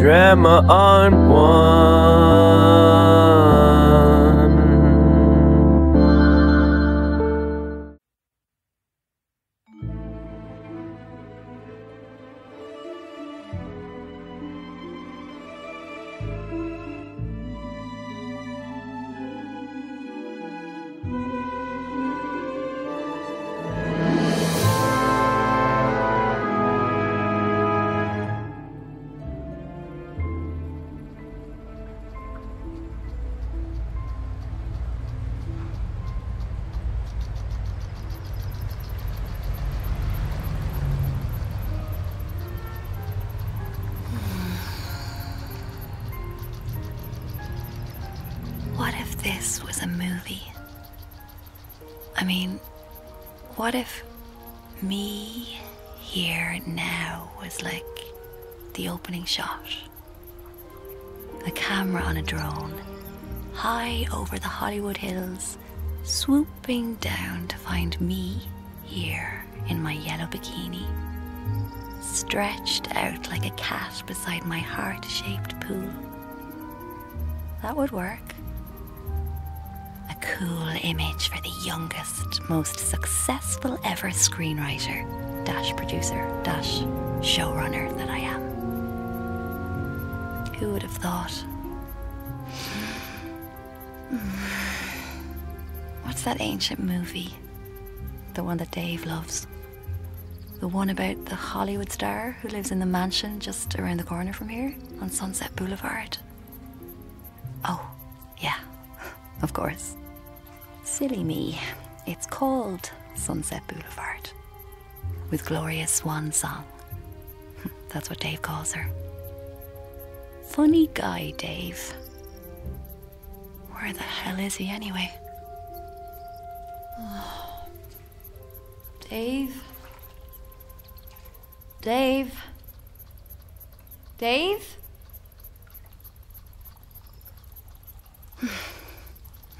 tremor on one. What if this was a movie? I mean, what if me here now was like the opening shot? The camera on a drone, high over the Hollywood hills, swooping down to find me here in my yellow bikini, stretched out like a cat beside my heart-shaped pool. That would work. A cool image for the youngest, most successful ever screenwriter, producer, showrunner that I am. Who would have thought? What's that ancient movie? The one that Dave loves. The one about the Hollywood star who lives in the mansion just around the corner from here on Sunset Boulevard. Oh, yeah, of course. Silly me. It's called Sunset Boulevard. With Gloria's swan song. That's what Dave calls her. Funny guy, Dave. Where the hell is he anyway? Oh. Dave? Dave? Dave?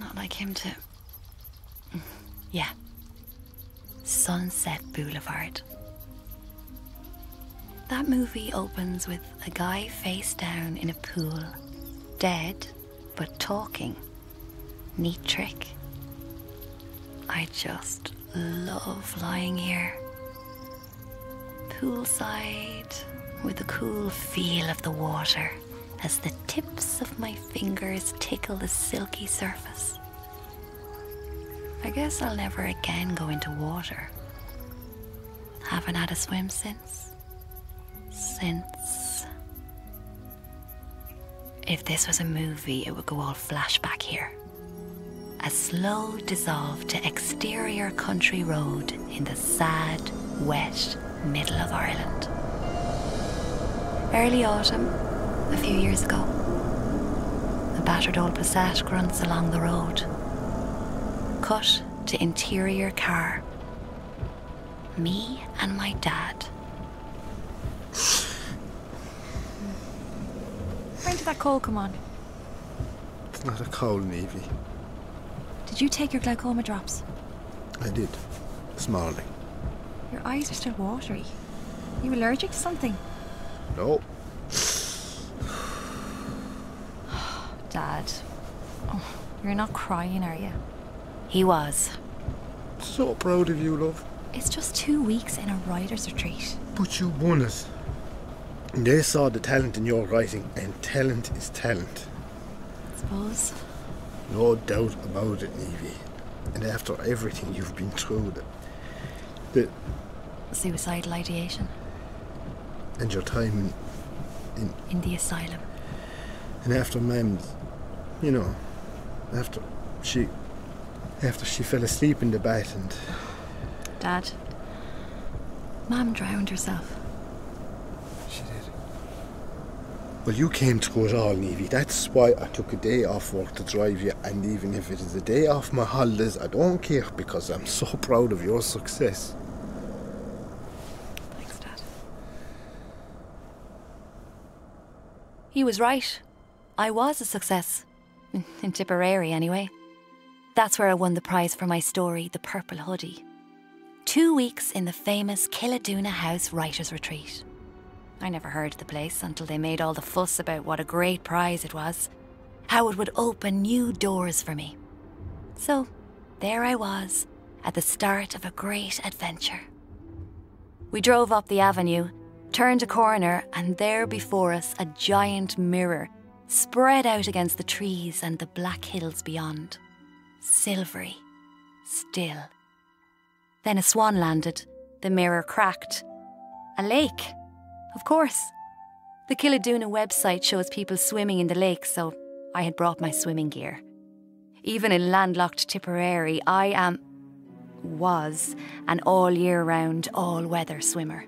Not like him to... Yeah. Sunset Boulevard. That movie opens with a guy face down in a pool, dead, but talking. Neat trick. I just love lying here. Poolside, with the cool feel of the water as the tips of my fingers tickle the silky surface. I guess I'll never again go into water. Haven't had a swim since. If this was a movie, it would go all flashback here. A slow dissolve to exterior country road in the sad, wet middle of Ireland. Early autumn, a few years ago. A battered old Passat grunts along the road. Cut to interior car. Me and my dad. When did that cold come on? It's not a cold, Niamh. Did you take your glaucoma drops? I did. This morning. Your eyes are still watery. Are you allergic to something? No. Dad. Oh, you're not crying, are you? He was. So proud of you, love. It's just 2 weeks in a writer's retreat. But you won it. And they saw the talent in your writing, and talent is talent. I suppose. No doubt about it, Niamh. And after everything you've been through, the suicidal ideation. And your time in the asylum. And after Mam's, you know, after she fell asleep in the bath and... Dad, Mum drowned herself. She did. Well, you came through it all, Niamh. That's why I took a day off work to drive you, and even if it is a day off my holidays, I don't care, because I'm so proud of your success. Thanks, Dad. He was right. I was a success. In Tipperary, anyway. That's where I won the prize for my story, The Purple Hoodie. 2 weeks in the famous Killadoona House Writers' Retreat. I never heard of the place until they made all the fuss about what a great prize it was, how it would open new doors for me. So, there I was, at the start of a great adventure. We drove up the avenue, turned a corner, and there before us a giant mirror spread out against the trees and the black hills beyond. Silvery, still. Then a swan landed, the mirror cracked. A lake, of course. The Killaduna website shows people swimming in the lake, so I had brought my swimming gear. Even in landlocked Tipperary, I was an all-year-round, all-weather swimmer.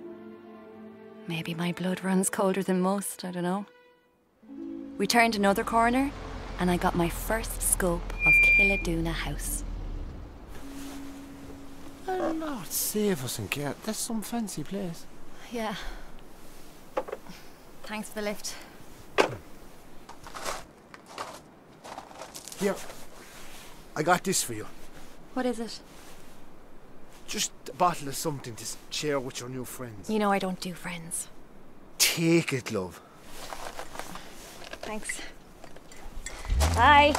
Maybe my blood runs colder than most, I don't know. We turned another corner, and I got my first scope of Killaduna House. Oh, Lord, save us and get. That's some fancy place. Yeah. Thanks for the lift. Here, I got this for you. What is it? Just a bottle of something to share with your new friends. You know I don't do friends. Take it, love. Thanks. Bye.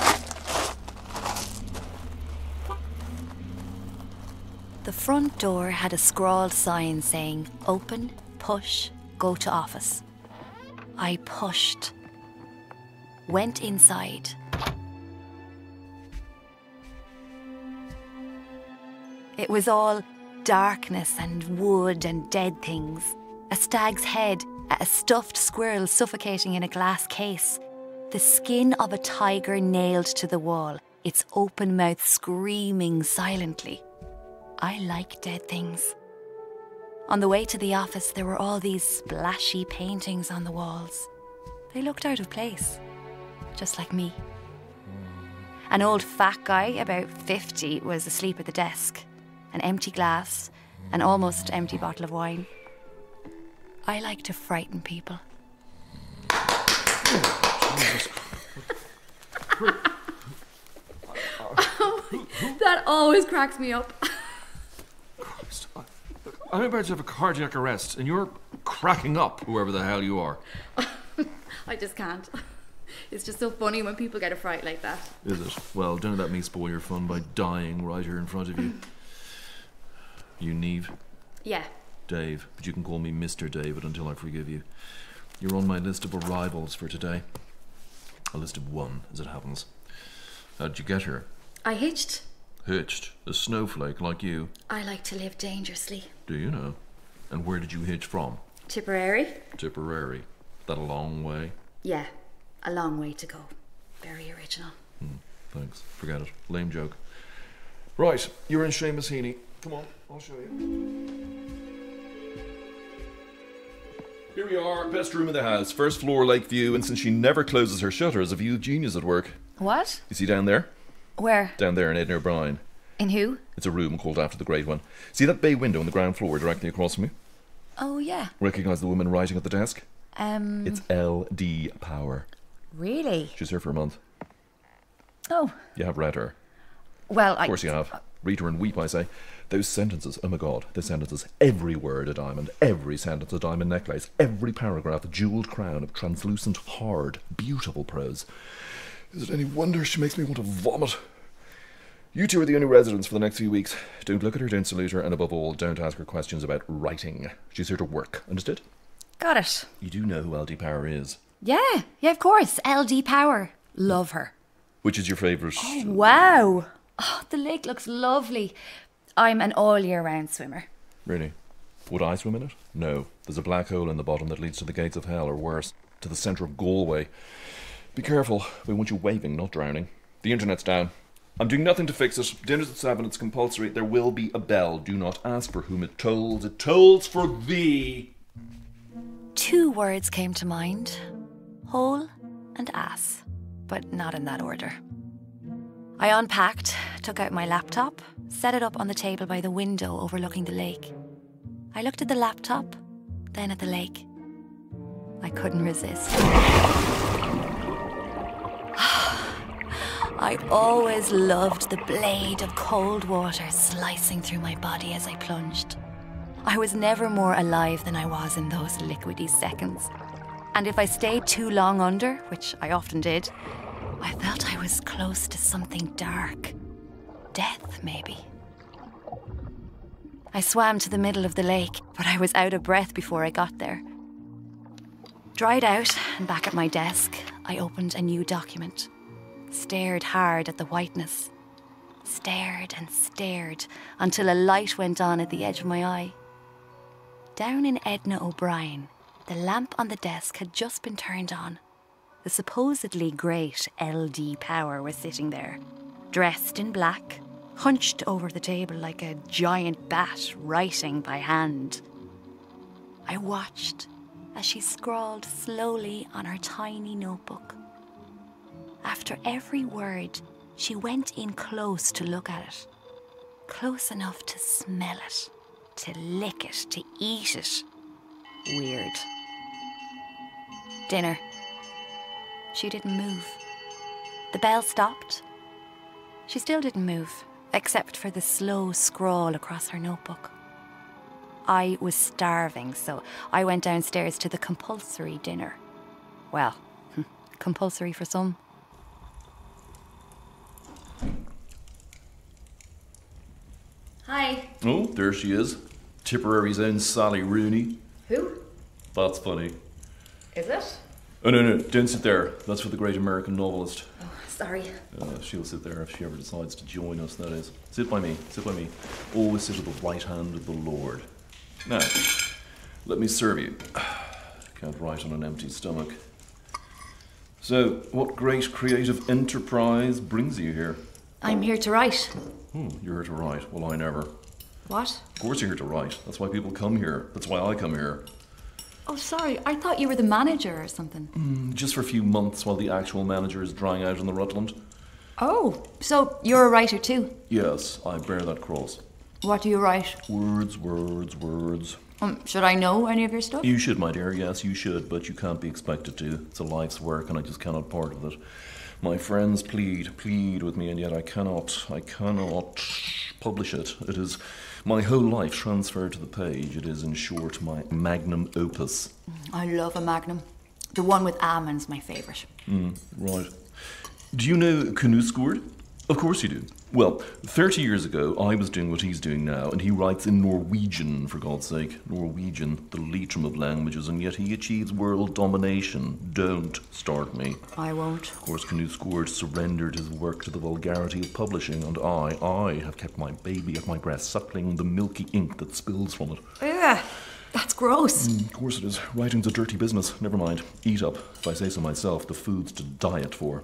The front door had a scrawled sign saying, "Open, push, go to office." I pushed. Went inside. It was all darkness and wood and dead things. A stag's head, a stuffed squirrel suffocating in a glass case. The skin of a tiger nailed to the wall, its open mouth screaming silently. I like dead things. On the way to the office, there were all these splashy paintings on the walls. They looked out of place, just like me. An old fat guy, about 50, was asleep at the desk. An empty glass, an almost empty bottle of wine. I like to frighten people. That always cracks me up. Christ, I'm about to have a cardiac arrest, and you're cracking up, whoever the hell you are. I just can't. It's just so funny when people get a fright like that. Is it? Well, don't let me spoil your fun by dying right here in front of you. You Niamh? Yeah. Dave, but you can call me Mr. David until I forgive you. You're on my list of arrivals for today. A list of one, as it happens. How did you get here? I hitched. Hitched? A snowflake like you? I like to live dangerously. Do you know? And where did you hitch from? Tipperary? Tipperary. That a long way? Yeah, a long way to go. Very original. Thanks. Forget it. Lame joke. Right, you're in Seamus Heaney. Come on, I'll show you. Here we are, best room in the house, first floor, lake view, and since she never closes her shutters, a view of genius at work. What? You see down there? Where? Down there in Edna O'Brien. In who? It's a room called after the great one. See that bay window on the ground floor directly across from you? Oh, yeah. Recognise the woman writing at the desk? It's L.D. Power. Really? She's here for a month. Oh. You have read her. Well, Of course you have. Read her and weep, I say. Those sentences, oh my God, those sentences. Every word a diamond, every sentence a diamond necklace, every paragraph a jewelled crown of translucent, hard, beautiful prose. Is it any wonder she makes me want to vomit? You two are the only residents for the next few weeks. Don't look at her, don't salute her, and above all, don't ask her questions about writing. She's here to work, understood? Got it. You do know who LD Power is. Yeah, of course. LD Power. Love her. Which is your favourite? Oh, wow. Oh, the lake looks lovely. I'm an all-year-round swimmer. Really? Would I swim in it? No. There's a black hole in the bottom that leads to the gates of hell, or worse, to the centre of Galway. Be careful. We want you waving, not drowning. The internet's down. I'm doing nothing to fix it. Dinner's at 7. It's compulsory. There will be a bell. Do not ask for whom it tolls. It tolls for thee. 2 words came to mind. Hole and ass. But not in that order. I unpacked, took out my laptop, set it up on the table by the window overlooking the lake. I looked at the laptop, then at the lake. I couldn't resist. I always loved the blade of cold water slicing through my body as I plunged. I was never more alive than I was in those liquidy seconds. And if I stayed too long under, which I often did, I felt I was close to something dark. Death, maybe. I swam to the middle of the lake, but I was out of breath before I got there. Dried out and back at my desk, I opened a new document. Stared hard at the whiteness. Stared and stared until a light went on at the edge of my eye. Down in Edna O'Brien, the lamp on the desk had just been turned on. The supposedly great LD Power was sitting there, dressed in black, hunched over the table like a giant bat writing by hand. I watched as she scrawled slowly on her tiny notebook. After every word, she went in close to look at it. Close enough to smell it, to lick it, to eat it. Weird. Dinner. She didn't move. The bell stopped. She still didn't move, except for the slow scrawl across her notebook. I was starving, so I went downstairs to the compulsory dinner. Well, compulsory for some. Hi. Oh, there she is. Tipperary's own Sally Rooney. Who? That's funny. Is it? Oh, no, don't sit there. That's for the great American novelist. Oh, sorry. She'll sit there if she ever decides to join us, that is. Sit by me. Always sit at the right hand of the Lord. Now, let me serve you. Can't write on an empty stomach. So, what great creative enterprise brings you here? I'm here to write. You're here to write. Well, I never. What? Of course you're here to write. That's why people come here. That's why I come here. Oh, sorry. I thought you were the manager or something. Just for a few months while the actual manager is drying out in the Rutland. Oh, so you're a writer too? Yes, I bear that cross. What do you write? Words. Should I know any of your stuff? You should, my dear. Yes, you should, but you can't be expected to. It's a life's work and I just cannot part with it. My friends plead with me, and yet I cannot publish it. It is my whole life transferred to the page. It is, in short, my magnum opus. I love a magnum. The one with almonds, my favourite. Right. Do you know Knutsgaard? Of course you do. Well, 30 years ago, I was doing what he's doing now, and he writes in Norwegian, for God's sake. Norwegian, the leitrim of languages, and yet he achieves world domination. Don't start me. I won't. Of course, Knutsgaard surrendered his work to the vulgarity of publishing, and I have kept my baby at my breast, suckling the milky ink that spills from it. Ugh, that's gross. Of course it is. Writing's a dirty business. Never mind. Eat up. If I say so myself, the food's to diet for.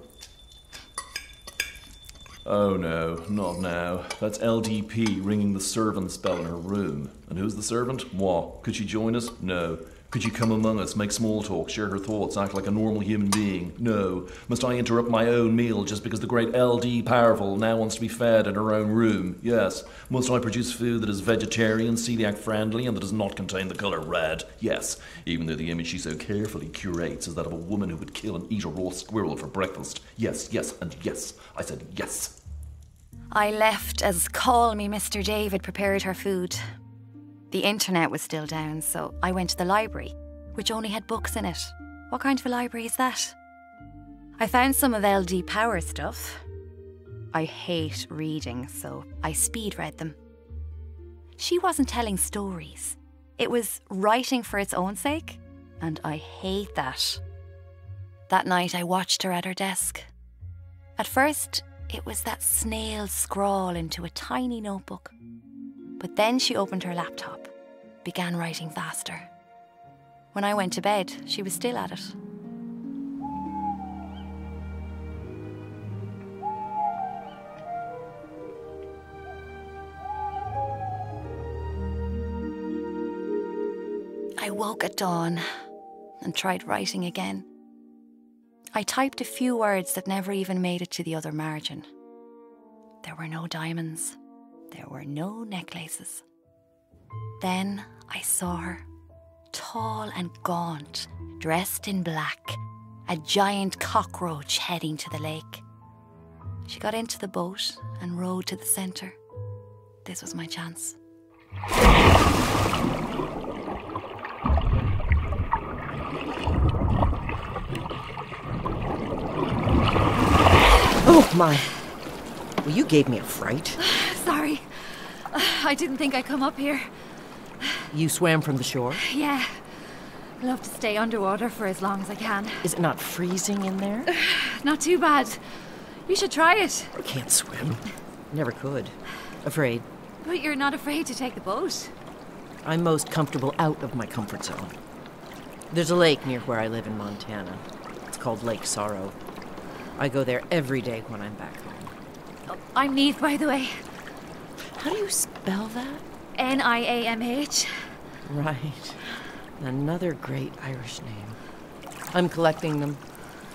Oh no, not now. That's LDP ringing the servant's bell in her room. And who's the servant? Moi. Could she join us? No. Could she come among us, make small talk, share her thoughts, act like a normal human being? No. Must I interrupt my own meal just because the great LD Powerful now wants to be fed in her own room? Yes. Must I produce food that is vegetarian, celiac friendly, and that does not contain the colour red? Yes. Even though the image she so carefully curates is that of a woman who would kill and eat a raw squirrel for breakfast. Yes, and yes. I said yes. I left as Call Me Mr. David prepared her food. The internet was still down, so I went to the library, which only had books in it. What kind of a library is that? I found some of LD Power's stuff. I hate reading, so I speed read them. She wasn't telling stories. It was writing for its own sake, and I hate that. That night I watched her at her desk. At first, it was that snail scrawl into a tiny notebook. But then she opened her laptop, began writing faster. When I went to bed, she was still at it. I woke at dawn and tried writing again. I typed a few words that never even made it to the other margin. There were no diamonds. There were no necklaces. Then I saw her, tall and gaunt, dressed in black, a giant cockroach heading to the lake. She got into the boat and rowed to the centre. This was my chance. Oh, my. Well, you gave me a fright. Sorry. I didn't think I'd come up here. You swam from the shore? Yeah. I love to stay underwater for as long as I can. Is it not freezing in there? Not too bad. You should try it. I can't swim. Never could. Afraid. But you're not afraid to take the boat. I'm most comfortable out of my comfort zone. There's a lake near where I live in Montana. It's called Lake Sorrow. I go there every day when I'm back home. Oh, I'm Niamh, by the way. How do you spell that? Niamh. Right. Another great Irish name. I'm collecting them.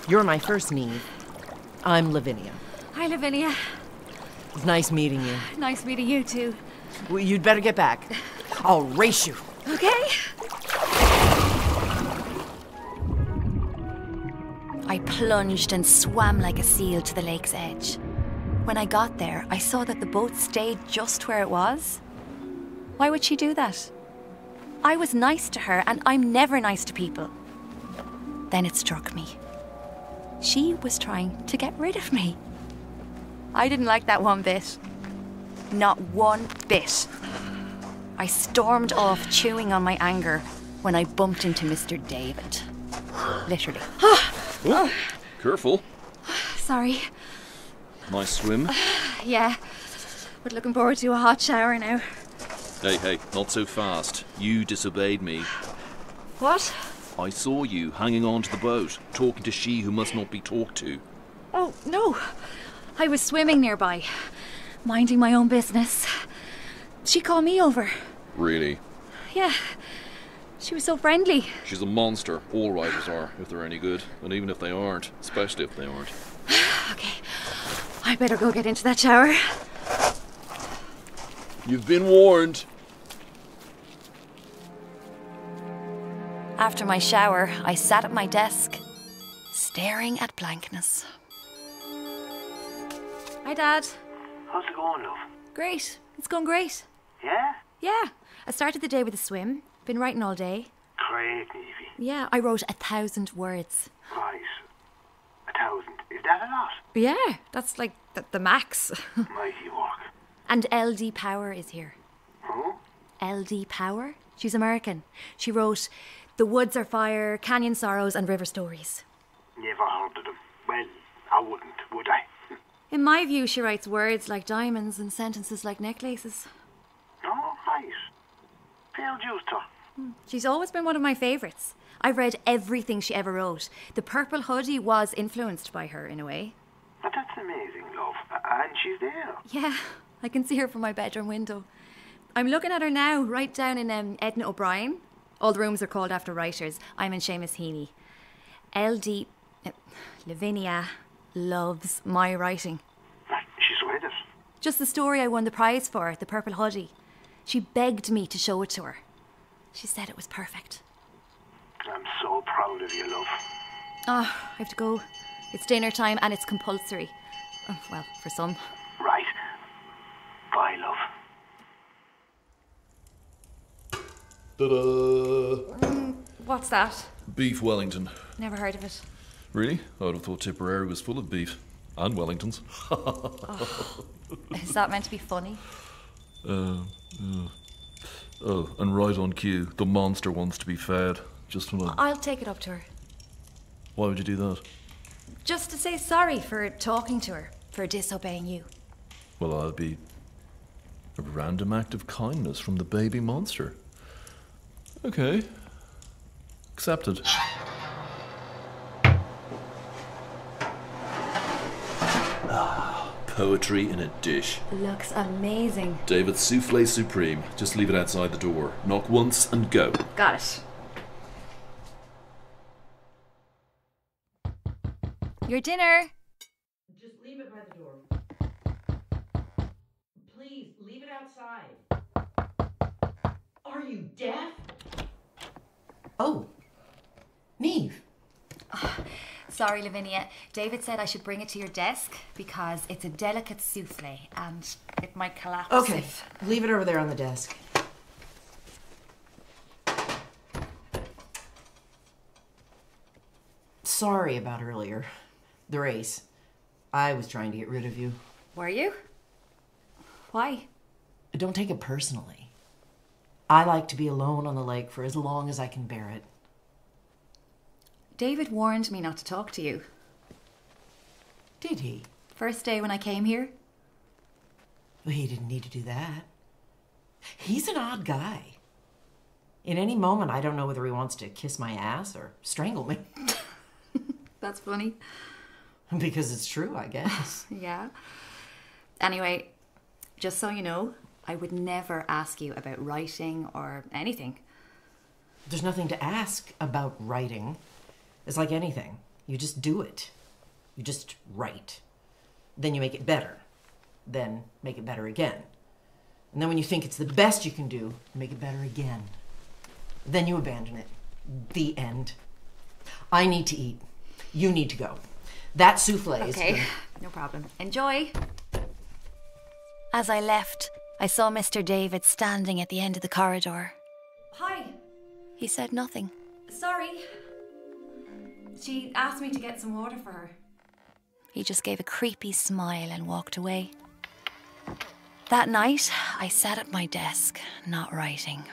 You're my first Niamh. I'm Lavinia. Hi, Lavinia. It's nice meeting you. Nice meeting you, too. Well, you'd better get back. I'll race you. Okay. I plunged and swam like a seal to the lake's edge. When I got there, I saw that the boat stayed just where it was. Why would she do that? I was nice to her, and I'm never nice to people. Then it struck me. She was trying to get rid of me. I didn't like that one bit. Not one bit. I stormed off, chewing on my anger, when I bumped into Mr. David. Literally. Oh, careful. Sorry. Nice swim. Yeah, but looking forward to a hot shower now. Hey, not so fast. You disobeyed me. What? I saw you hanging on to the boat, talking to she who must not be talked to. Oh, no. I was swimming nearby, minding my own business. She called me over. Really? Yeah. She was so friendly. She's a monster. All writers are, if they're any good. And even if they aren't, especially if they aren't. Okay. I better go get into that shower. You've been warned. After my shower, I sat at my desk, staring at blankness. Hi, Dad. How's it going, love? Great. It's going great. Yeah? Yeah. I started the day with a swim. Been writing all day. Great, Niamh. Yeah, I wrote 1,000 words. Right. 1,000. Is that a lot? Yeah, that's like the max. Mighty work. And LD Power is here. Who? LD Power? She's American. She wrote The Woods Are Fire, Canyon Sorrows and River Stories. Never heard of them. Well, I wouldn't, would I? In my view, she writes words like diamonds and sentences like necklaces. Oh, right. Fair dues to her. She's always been one of my favourites. I've read everything she ever wrote. The Purple Hoodie was influenced by her, in a way. But that's amazing, love. And she's there. Yeah, I can see her from my bedroom window. I'm looking at her now, right down in Edna O'Brien. All the rooms are called after writers. I'm in Seamus Heaney. Lavinia loves my writing. She's read it. Just the story I won the prize for, The Purple Hoodie. She begged me to show it to her. She said it was perfect. I'm so proud of you, love. Oh, I have to go. It's dinner time and it's compulsory. Oh, well, for some. Right. Bye, love. Ta-da! What's that? Beef Wellington. Never heard of it. Really? I would have thought Tipperary was full of beef. And Wellingtons. Is that meant to be funny? Oh, and right on cue, the monster wants to be fed. Just when I'll take it up to her. Why would you do that? Just to say sorry for talking to her, for disobeying you. Well, I'll be a random act of kindness from the baby monster. Okay. Accepted. Poetry in a dish. Looks amazing. David's souffle supreme. Just leave it outside the door. Knock once and go. Got it. Your dinner. Just leave it by the door. Please, leave it outside. Are you deaf? Oh, Niamh. Sorry, Lavinia. David said I should bring it to your desk because it's a delicate souffle and it might collapse. Okay, leave it over there on the desk. Sorry about earlier. The race. I was trying to get rid of you. Were you? Why? Don't take it personally. I like to be alone on the lake for as long as I can bear it. David warned me not to talk to you. Did he? First day when I came here. Well, he didn't need to do that. He's an odd guy. In any moment, I don't know whether he wants to kiss my ass or strangle me. That's funny. Because it's true, I guess. Yeah. Anyway, just so you know, I would never ask you about writing or anything. There's nothing to ask about writing. It's like anything. You just do it. You just write. Then you make it better. Then make it better again. And then when you think it's the best you can do, make it better again. Then you abandon it. The end. I need to eat. You need to go. That souffle is... Okay, no problem. Enjoy. As I left, I saw Mr. David standing at the end of the corridor. Hi. He said nothing. Sorry. She asked me to get some water for her. He just gave a creepy smile and walked away. That night, I sat at my desk, not writing.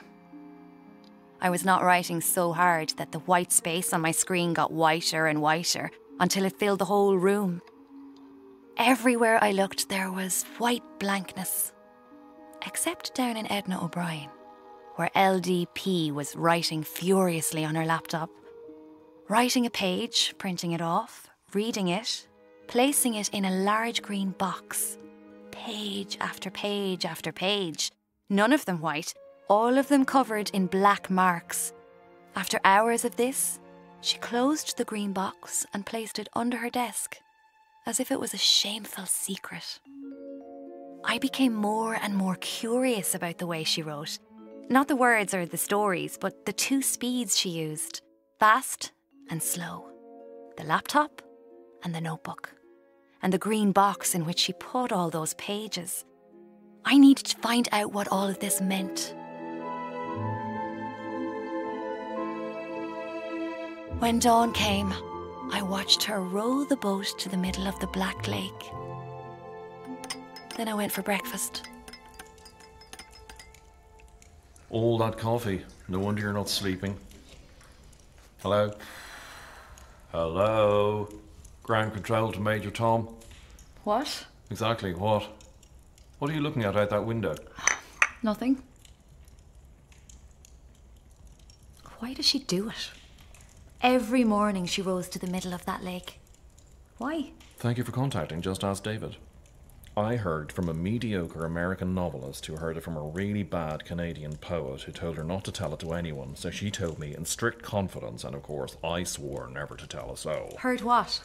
I was not writing so hard that the white space on my screen got whiter and whiter until it filled the whole room. Everywhere I looked, there was white blankness. Except down in Edna O'Brien, where LDP was writing furiously on her laptop. Writing a page, printing it off, reading it, placing it in a large green box. Page after page after page. None of them white, all of them covered in black marks. After hours of this, she closed the green box and placed it under her desk, as if it was a shameful secret. I became more and more curious about the way she wrote. Not the words or the stories, but the two speeds she used. Fast and slow. The laptop and the notebook. And the green box in which she put all those pages. I needed to find out what all of this meant. When dawn came, I watched her row the boat to the middle of the Black Lake. Then I went for breakfast. All that coffee. No wonder you're not sleeping. Hello? Hello? Ground control to Major Tom. What? Exactly, what? What are you looking at out that window? Nothing. Why does she do it? Every morning she rows to the middle of that lake. Why? Thank you for contacting Just Ask David. I heard from a mediocre American novelist who heard it from a really bad Canadian poet who told her not to tell it to anyone, so she told me in strict confidence, and of course I swore never to tell a soul. Heard what?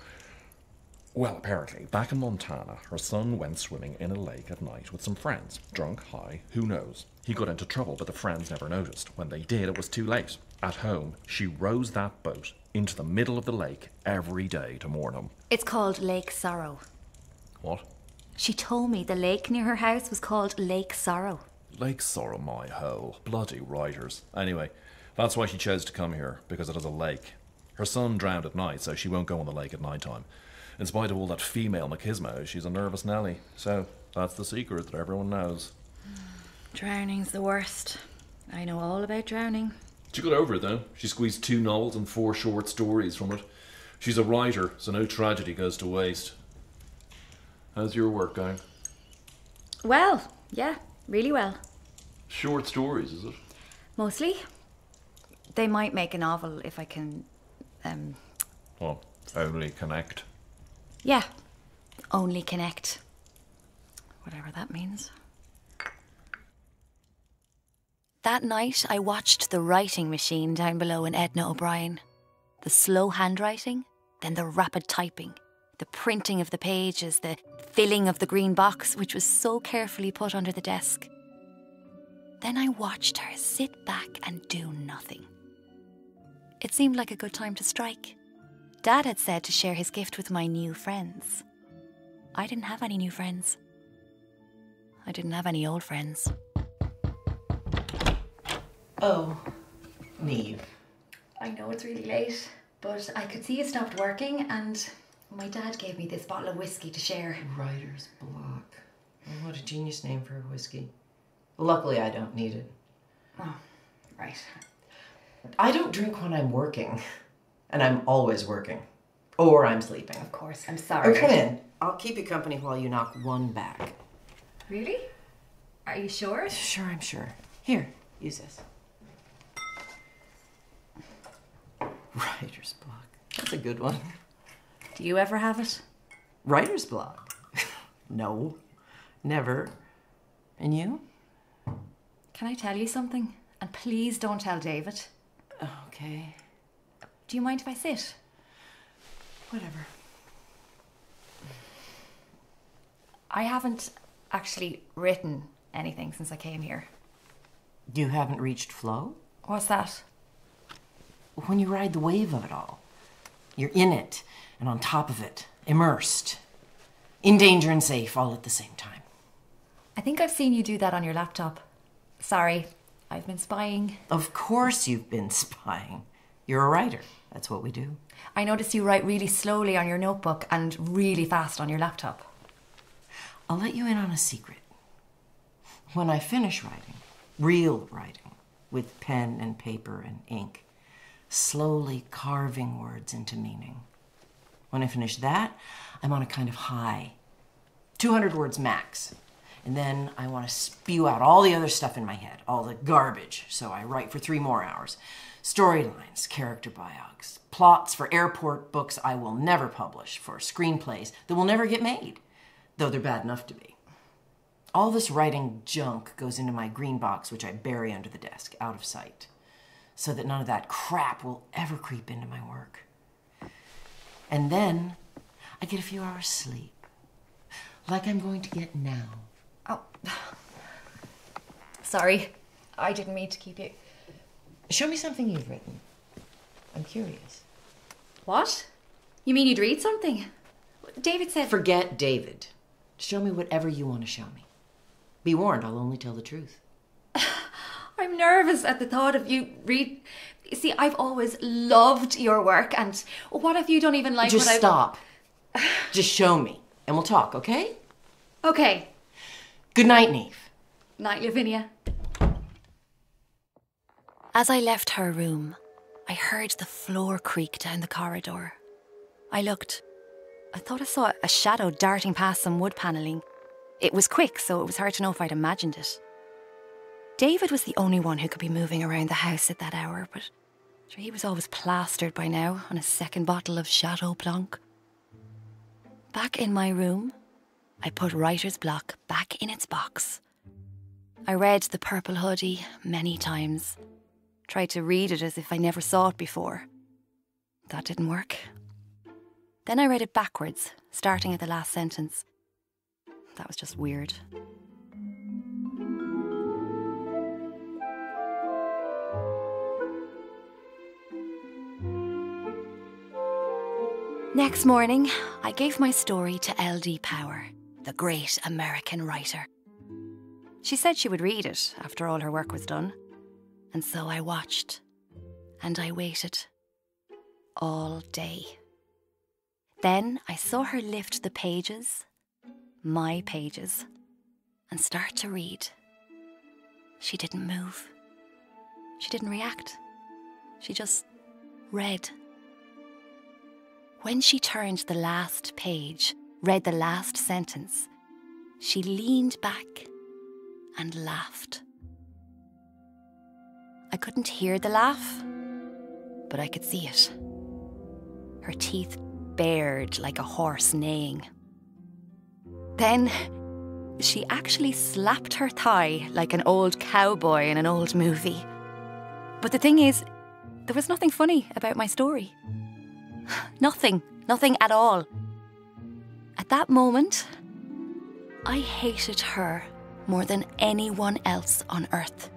Well, apparently, back in Montana, her son went swimming in a lake at night with some friends. Drunk, high, who knows? He got into trouble, but the friends never noticed. When they did, it was too late. At home, she rows that boat into the middle of the lake every day to mourn him. It's called Lake Sorrow. What? She told me the lake near her house was called Lake Sorrow. Lake Sorrow, my hole. Bloody writers. Anyway, that's why she chose to come here, because it is a lake. Her son drowned at night, so she won't go on the lake at night time. In spite of all that female machismo, she's a nervous Nelly. So, that's the secret that everyone knows. Drowning's the worst. I know all about drowning. She got over it, though. She squeezed 2 novels and 4 short stories from it. She's a writer, so no tragedy goes to waste. How's your work going? Well, yeah, really well. Short stories, is it? Mostly. They might make a novel if I can, Well, only connect. Yeah, only connect. Whatever that means. That night, I watched the writing machine down below in Edna O'Brien. The slow handwriting, then the rapid typing, the printing of the pages, the filling of the green box, which was so carefully put under the desk. Then I watched her sit back and do nothing. It seemed like a good time to strike. Dad had said to share his gift with my new friends. I didn't have any new friends. I didn't have any old friends. Oh, Niamh. I know it's really late, but I could see you stopped working and My dad gave me this bottle of whiskey to share. Writer's block. Oh, what a genius name for a whiskey. Luckily, I don't need it. Oh, right. I don't drink when I'm working. And I'm always working. Or I'm sleeping. Of course, I'm sorry. Oh, come in. I'll keep you company while you knock one back. Really? Are you sure? Sure, I'm sure. Here, use this. Writer's block. That's a good one. Do you ever have it? Writer's block? No, never. And you? Can I tell you something? And please don't tell David. Okay. Do you mind if I sit? Whatever. I haven't actually written anything since I came here. You haven't reached flow? What's that? When you ride the wave of it all. You're in it and on top of it, immersed. In danger and safe all at the same time. I think I've seen you do that on your laptop. Sorry, I've been spying. Of course you've been spying. You're a writer. That's what we do. I noticed you write really slowly on your notebook and really fast on your laptop. I'll let you in on a secret. When I finish writing, real writing, with pen and paper and ink, slowly carving words into meaning. When I finish that, I'm on a kind of high. 200 words max. And then I want to spew out all the other stuff in my head, all the garbage. So I write for 3 more hours. Storylines, character biogs, plots for airport books I will never publish, for screenplays that will never get made, though they're bad enough to be. All this writing junk goes into my green box, which I bury under the desk, out of sight, so that none of that crap will ever creep into my work. And then I get a few hours sleep, like I'm going to get now. Oh, sorry. I didn't mean to keep you. Show me something you've written. I'm curious. What? You mean you'd read something? David said... Forget David. Show me whatever you want to show me. Be warned, I'll only tell the truth. I'm nervous at the thought of you read... See, I've always loved your work, and what if you don't even like Just what I... stop. Just show me, and we'll talk, okay? Okay. Good night, Niamh. Night, Lavinia. As I left her room, I heard the floor creak down the corridor. I looked. I thought I saw a shadow darting past some wood panelling. It was quick, so it was hard to know if I'd imagined it. David was the only one who could be moving around the house at that hour, but sure, he was always plastered by now on his second bottle of Chateau Blanc. Back in my room, I put writer's block back in its box. I read The Purple Hoodie many times. Tried to read it as if I never saw it before. That didn't work. Then I read it backwards, starting at the last sentence. That was just weird. Next morning, I gave my story to LD Power, the great American writer. She said she would read it after all her work was done. And so I watched, and I waited, all day. Then I saw her lift the pages, my pages, and start to read. She didn't move. She didn't react. She just read. When she turned the last page, read the last sentence, she leaned back and laughed. I couldn't hear the laugh, but I could see it. Her teeth bared like a horse neighing. Then she actually slapped her thigh like an old cowboy in an old movie. But the thing is, there was nothing funny about my story. Nothing at all. At that moment, I hated her more than anyone else on earth.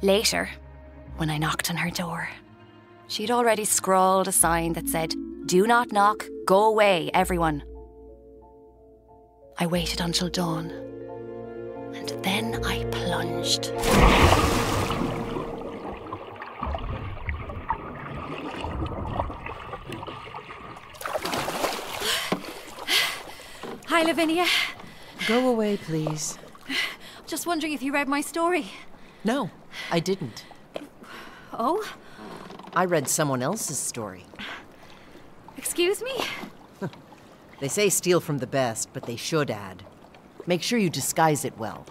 Later, when I knocked on her door, she'd already scrawled a sign that said, "Do not knock, go away, everyone." I waited until dawn, and then I plunged. Hi, Lavinia. Go away, please. Just wondering if you read my story. No, I didn't. Oh? I read someone else's story. Excuse me? They say steal from the best, but they should add. Make sure you disguise it well.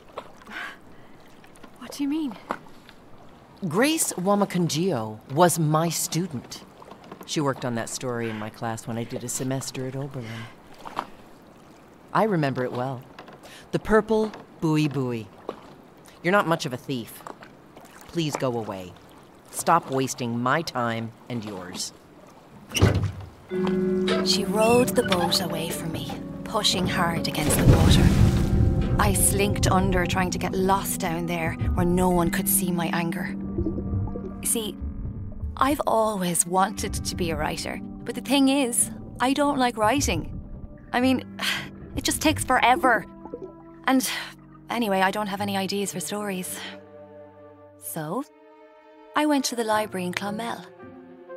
What do you mean? Grace Wamakangio was my student. She worked on that story in my class when I did a semester at Oberlin. I remember it well. The purple buoy buoy. You're not much of a thief. Please go away. Stop wasting my time and yours. She rowed the boat away from me, pushing hard against the water. I slinked under, trying to get lost down there where no one could see my anger. See, I've always wanted to be a writer, but the thing is, I don't like writing. I mean, it just takes forever. And anyway, I don't have any ideas for stories. So, I went to the library in Clonmel.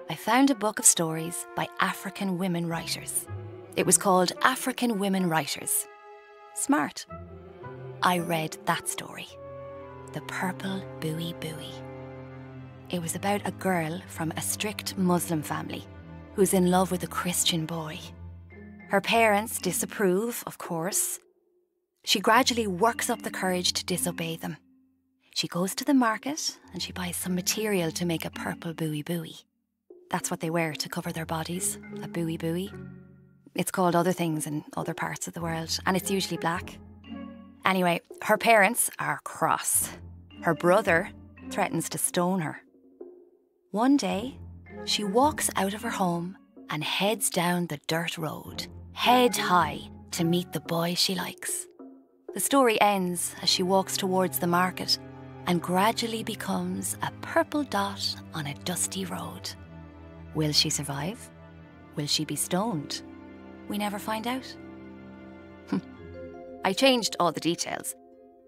I found a book of stories by African women writers. It was called African Women Writers. Smart. I read that story. The Purple Buoy Buoy. It was about a girl from a strict Muslim family who's in love with a Christian boy. Her parents disapprove, of course. She gradually works up the courage to disobey them. She goes to the market and she buys some material to make a purple buoy buoy. That's what they wear to cover their bodies, a buoy buoy. It's called other things in other parts of the world, and it's usually black. Anyway, her parents are cross. Her brother threatens to stone her. One day, she walks out of her home and heads down the dirt road, head high, to meet the boy she likes. The story ends as she walks towards the market and gradually becomes a purple dot on a dusty road. Will she survive? Will she be stoned? We never find out. I changed all the details.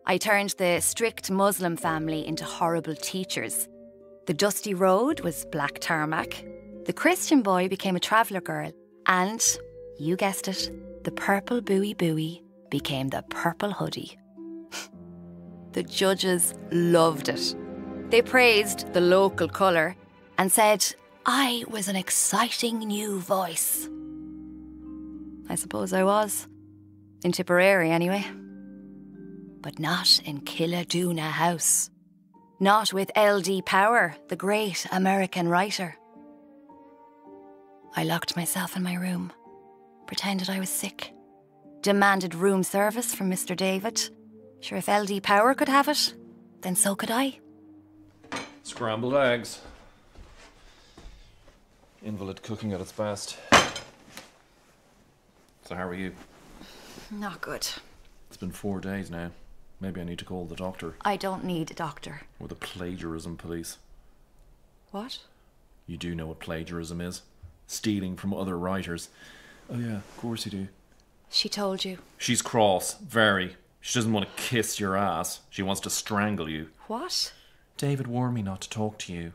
I turned the strict Muslim family into horrible teachers. The dusty road was black tarmac. The Christian boy became a traveller girl. And, you guessed it, the purple buoy buoy became the purple hoodie. The judges loved it. They praised the local colour and said I was an exciting new voice. I suppose I was. In Tipperary, anyway. But not in Killaduna House. Not with L.D. Power, the great American writer. I locked myself in my room, pretended I was sick, demanded room service from Mr. David. Sure, if L.D. Power could have it, then so could I. Scrambled eggs. Invalid cooking at its best. So how are you? Not good. It's been 4 days now. Maybe I need to call the doctor. I don't need a doctor. Or the plagiarism police. What? You do know what plagiarism is? Stealing from other writers. Oh yeah, of course you do. She told you. She's cross. Very. She doesn't want to kiss your ass. She wants to strangle you. What? David warned me not to talk to you.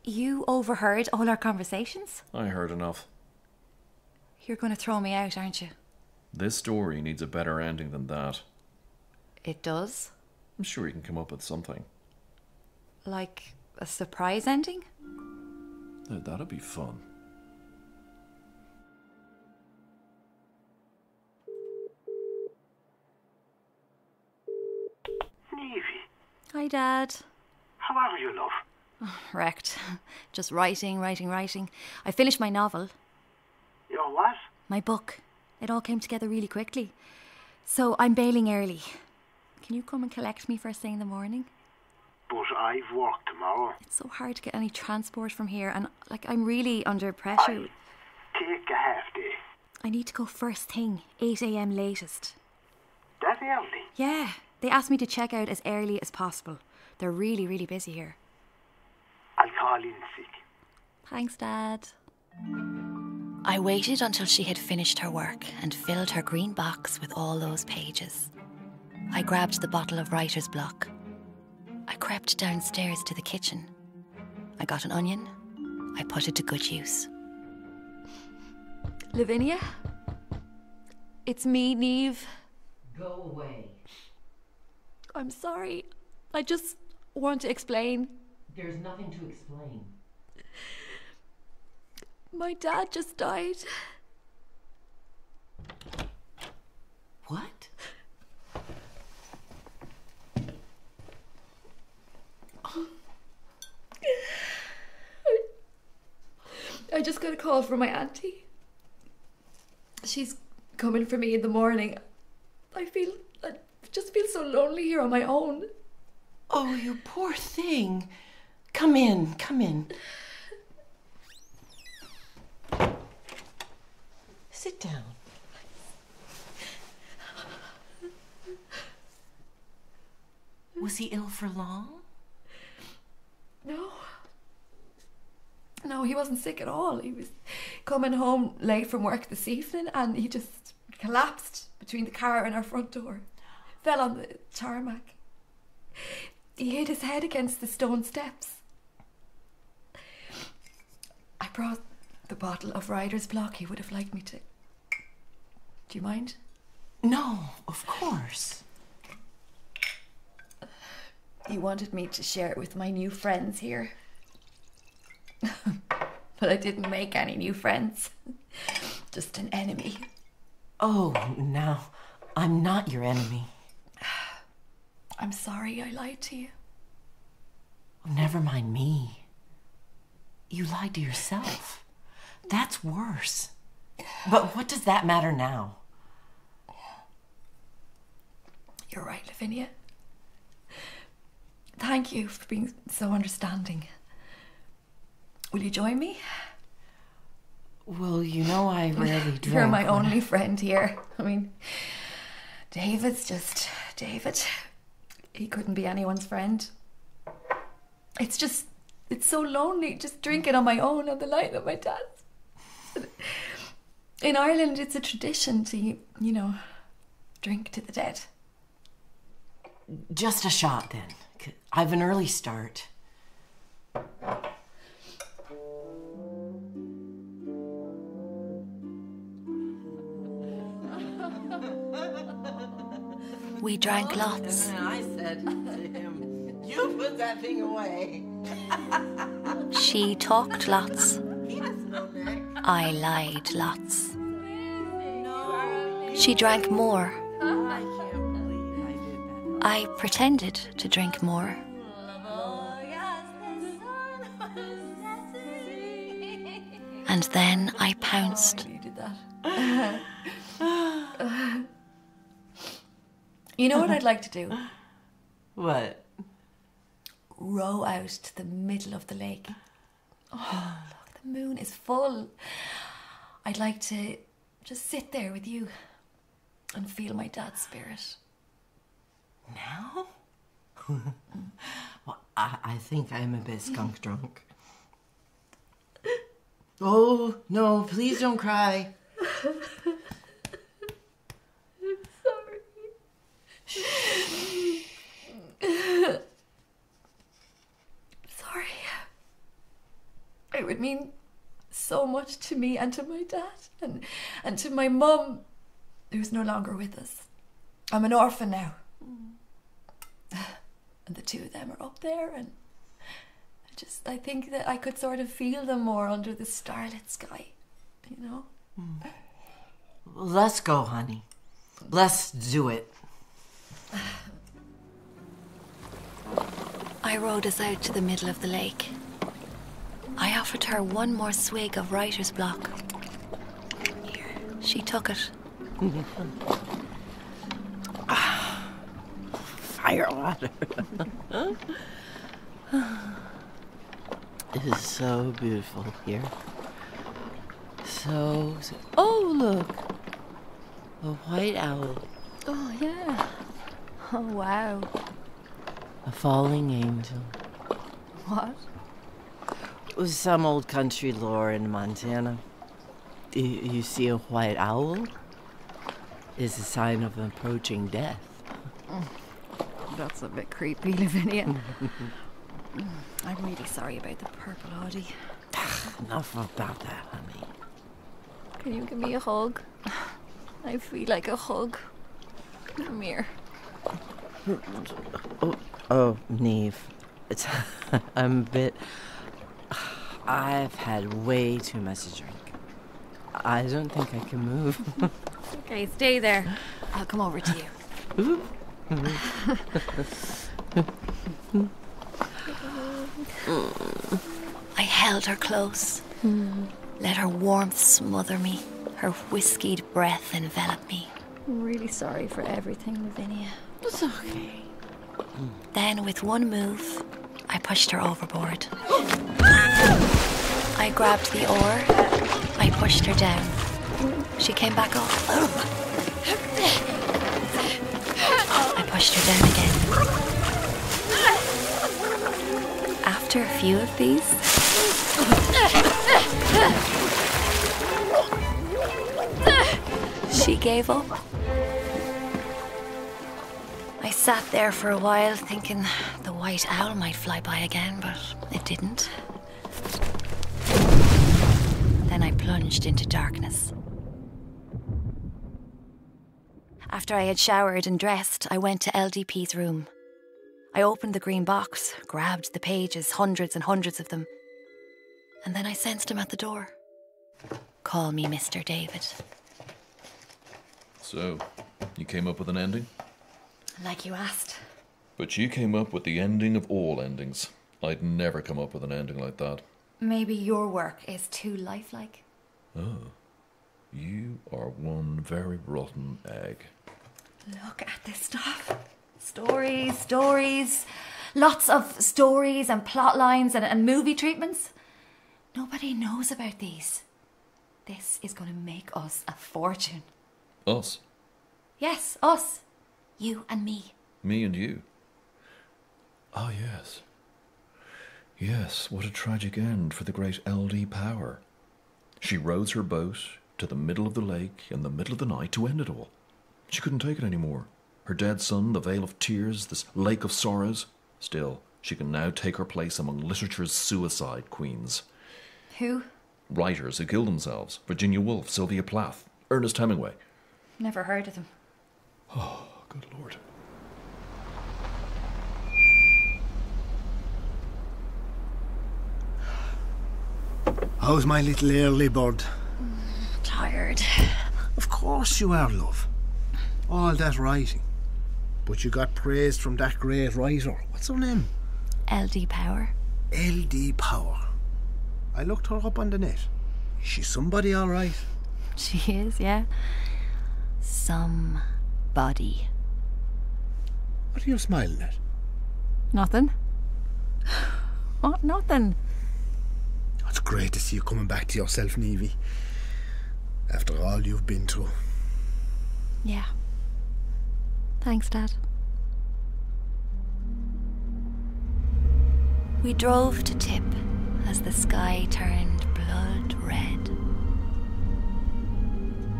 You overheard all our conversations? I heard enough. You're going to throw me out, aren't you? This story needs a better ending than that. It does? I'm sure you can come up with something. Like a surprise ending? That'd be fun. Niamh, Hi, Dad. how are you, love? Wrecked. Just writing. I finished my novel. Your what? My book. It all came together really quickly. So I'm bailing early. Can you come and collect me first thing in the morning? But I've work tomorrow. It's so hard to get any transport from here, and I'm really under pressure. Take a half day. I need to go first thing, 8 a.m. latest. That early? Yeah, they asked me to check out as early as possible. They're really, really busy here. I'll call in sick. Thanks, Dad. I waited until she had finished her work and filled her green box with all those pages. I grabbed the bottle of writer's block. I crept downstairs to the kitchen. I got an onion. I put it to good use. Lavinia? It's me, Niamh. Go away. I'm sorry. I just want to explain. There's nothing to explain. My dad just died. What? I just got a call from my auntie. She's coming for me in the morning. I just feel so lonely here on my own. Oh, you poor thing. Come in, come in. Sit down. Was he ill for long? No, he wasn't sick at all. He was coming home late from work this evening and he just collapsed between the car and our front door. Fell on the tarmac. He hit his head against the stone steps. I brought the bottle of writer's block he would have liked me to. Do you mind? No, of course. He wanted me to share it with my new friends here. But I didn't make any new friends. Just an enemy. Oh, now, I'm not your enemy. I'm sorry I lied to you. Oh, never mind me. You lied to yourself. That's worse. But what does that matter now? You're right, Lavinia. Thank you for being so understanding. Will you join me? Well, you know I rarely drink. You're my only friend here. I mean, David's just David. He couldn't be anyone's friend. It's so lonely just drinking on my own on the night that my dad's. In Ireland, it's a tradition to, drink to the dead. Just a shot then. I've an early start. We drank lots. And I said to him, you put that thing away. She talked lots. He has no neck. I lied lots. She drank more. I can't believe I did that. I pretended to drink more. And then I pounced. You did that. You know what I'd like to do? What? Row out to the middle of the lake. Oh, look, the moon is full. I'd like to just sit there with you and feel my dad's spirit. Now? Well, I think I'm a bit skunk drunk. Oh, no, please don't cry. Sorry. It would mean so much to me and to my dad and to my mum, who's no longer with us. I'm an orphan now. And the two of them are up there, and I think that I could sort of feel them more under the starlit sky, Well, let's go, honey. Let's do it. I rowed us out to the middle of the lake. I offered her one more swig of writer's block. Here, she took it. Fire water. It is so beautiful here. So... Oh, look! A white owl. Oh, yeah. Oh, wow. A falling angel. What? It was some old country lore in Montana. You see a white owl is a sign of approaching death. That's a bit creepy, Lavinia. I'm really sorry about the purple hoodie. Enough about that, honey. Can you give me a hug? I feel like a hug. Come here. Oh, Niamh. I'm a bit... I've had way too much to drink. I don't think I can move. Okay, stay there. I'll come over to you. I held her close. Let her warmth smother me. Her whiskied breath envelop me. I'm really sorry for everything, Lavinia. It's okay. Then, with one move, I pushed her overboard. I grabbed the oar. I pushed her down. She came back up. I pushed her down again. After a few of these, she gave up. I sat there for a while thinking the white owl might fly by again, but it didn't. Then I plunged into darkness. After I had showered and dressed, I went to LDP's room. I opened the green box, grabbed the pages, hundreds and hundreds of them, and then I sensed him at the door. Call me Mr. David. So, you came up with an ending? Like you asked. But you came up with the ending of all endings. I'd never come up with an ending like that. Maybe your work is too lifelike. Oh, you are one very rotten egg. Look at this stuff. Stories. Lots of stories and plot lines and movie treatments. Nobody knows about these. This is going to make us a fortune. Us? Yes, us. You and me. Me and you? Ah, yes. Yes, what a tragic end for the great LD Power. She rows her boat to the middle of the lake in the middle of the night to end it all. She couldn't take it anymore. Her dead son, the Vale of Tears, this lake of sorrows. Still, she can now take her place among literature's suicide queens. Who? Writers who killed themselves. Virginia Woolf, Sylvia Plath, Ernest Hemingway. Never heard of them. Oh, good Lord. How's my little early bird? Tired. Of course you are, love. All that writing. But you got praised from that great writer. What's her name? LD Power. LD Power. I looked her up on the net. Is she somebody all right? She is, yeah. Somebody. What are you smiling at? Nothing. What? Nothing. It's great to see you coming back to yourself, Niamh. After all you've been through. Yeah. Thanks, Dad. We drove to Tip as the sky turned blood red.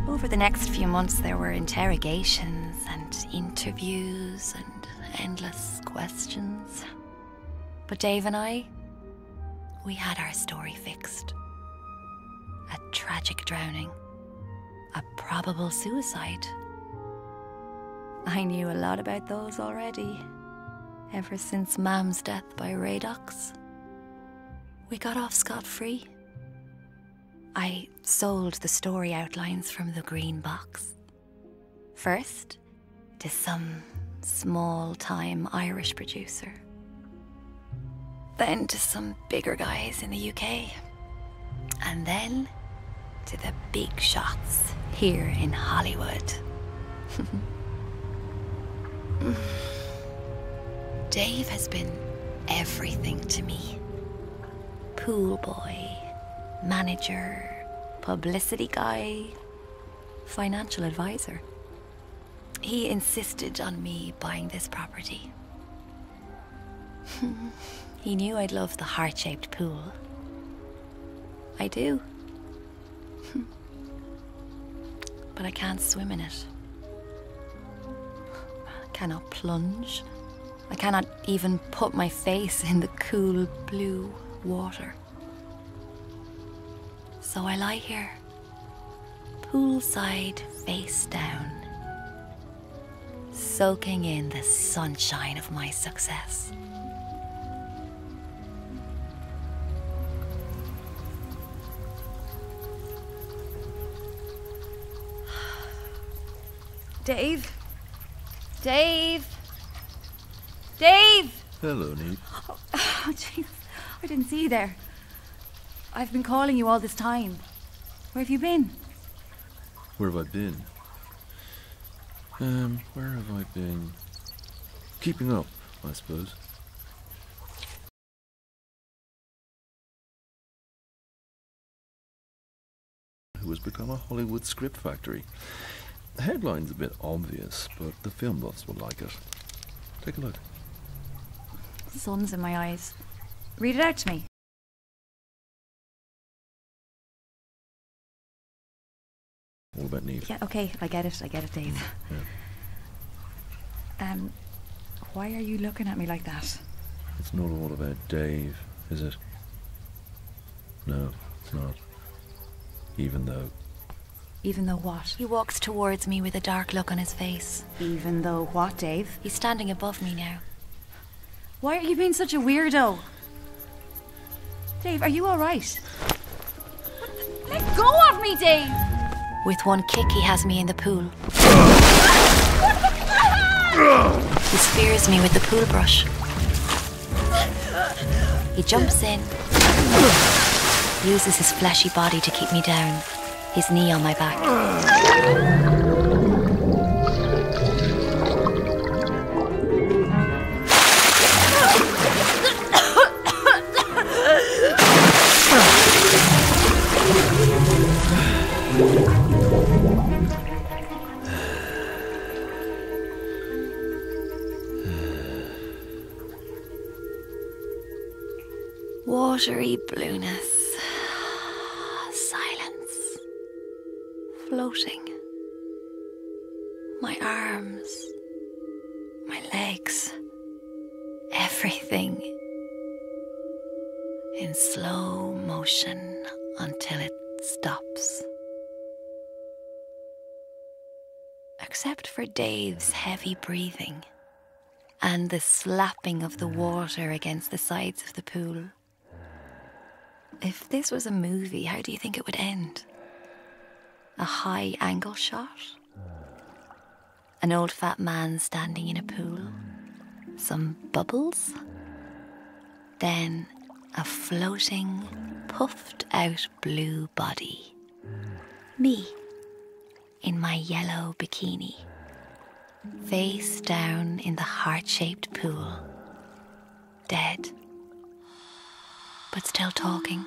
Over the next few months there were interrogations and interviews and endless questions. But Dave and I, we had our story fixed. A tragic drowning. A probable suicide. I knew a lot about those already, ever since Mam's death by Radox. We got off scot-free. I sold the story outlines from the green box. First, to some small-time Irish producer. Then to some bigger guys in the UK. And then to the big shots here in Hollywood. Dave has been everything to me. Pool boy, manager, publicity guy, financial advisor. He insisted on me buying this property. He knew I'd love the heart-shaped pool. I do. But I can't swim in it. I cannot plunge. I cannot even put my face in the cool blue water. So I lie here, poolside face down, soaking in the sunshine of my success. Dave? Dave? Dave! Hello, Niamh. Oh, jeez. I didn't see you there. I've been calling you all this time. Where have you been? Where have I been? Where have I been? Keeping up, I suppose. Who has become a Hollywood script factory. The headline's a bit obvious, but the film buffs will like it. Take a look. Sun's in my eyes. Read it out to me. All about Niamh. Yeah, okay, I get it, Dave. Yeah. Why are you looking at me like that? It's not all about Dave, is it? No, it's not. Even though. Even though what? He walks towards me with a dark look on his face. Even though what, Dave? He's standing above me now. Why are you being such a weirdo? Dave, are you alright? Let go of me, Dave! With one kick, he has me in the pool. He spears me with the pool brush. He jumps in, uses his fleshy body to keep me down, his knee on my back. Watery blueness, silence, floating. My arms, my legs, everything in slow motion until it stops. Except for Dave's heavy breathing and the slapping of the water against the sides of the pool. If this was a movie, how do you think it would end? A high-angle shot? An old fat man standing in a pool? Some bubbles? Then a floating, puffed-out blue body. Me, in my yellow bikini, face down in the heart-shaped pool. Dead, but still talking.